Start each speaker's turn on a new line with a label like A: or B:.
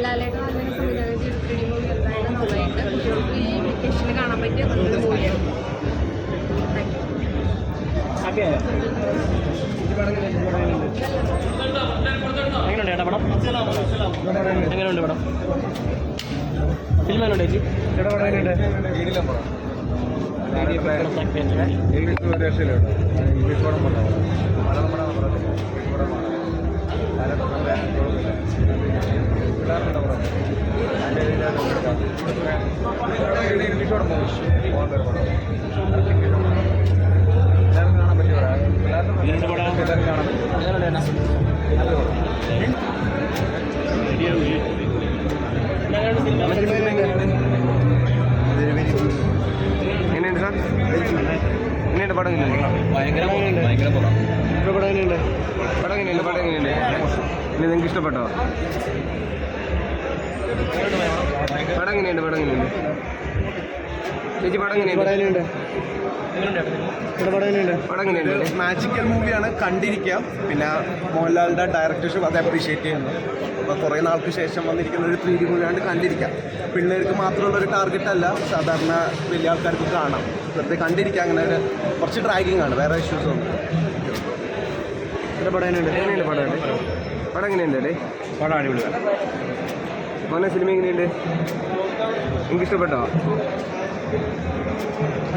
A: ലാലേട്ടൻ നല്ല സംവിധാനം ചെയ്ത 3D മൂവി എന്തായാലും നന്നായിട്ട് കുട്ടികൾക്ക് ഈ വെക്കേഷനിൽ കാണാൻ പറ്റിയ നല്ലൊരു മൂവിയാണ്.
B: എങ്ങനെയുണ്ട് ചേട്ടാ പടം? എങ്ങനെയുണ്ട് പടം? ഫിലിം എങ്ങനെയുണ്ട് ചേച്ചി? ചേട്ടാ പടം എങ്ങനെയുണ്ട്? എങ്ങനെയുണ്ട് സാർ? എങ്ങനെയുണ്ട് പടം? എങ്ങനെയുണ്ട് പടം? എങ്ങനെയുണ്ട് പടം? എങ്ങനെയുണ്ട്? ഇനി നിങ്ങൾക്ക് ഇഷ്ടപ്പെട്ടോ? പടം എങ്ങനെയുണ്ട്? ചേച്ചി പടം എങ്ങനെയുണ്ട്?
C: മാജിക്കൽ മൂവിയാണ്, കണ്ടിരിക്കാം. പിന്നെ മോഹൻലാലിൻ്റെ ഡയറക്ടർഷിപ്പ് അത് അപ്രീഷിയേറ്റ് ചെയ്യുന്നു. അപ്പോൾ കുറേ നാൾക്ക് ശേഷം വന്നിരിക്കുന്ന ഒരു 3D മൂവിയാണ്, കണ്ടിരിക്കാം. പിള്ളേർക്ക് മാത്രമുള്ളൊരു ടാർഗറ്റ് അല്ല, സാധാരണ വലിയ ആൾക്കാർക്ക് കാണാം. വെറുതെ കണ്ടിരിക്കാം. അങ്ങനെ ഒരു കുറച്ച് ഡ്രാഗിങ് ആണ്, വേറെ ഇഷ്യൂസ് ഒന്നും.
B: പടം എങ്ങനെയുണ്ട്?
C: പടം എങ്ങനെയുണ്ട് അല്ലേ?
B: പടം അടിപൊളിയാണ്.
C: മോനെ സിനിമ എങ്ങനെയുണ്ട്? നിങ്ങൾക്ക് ഇഷ്ടപ്പെട്ടോ?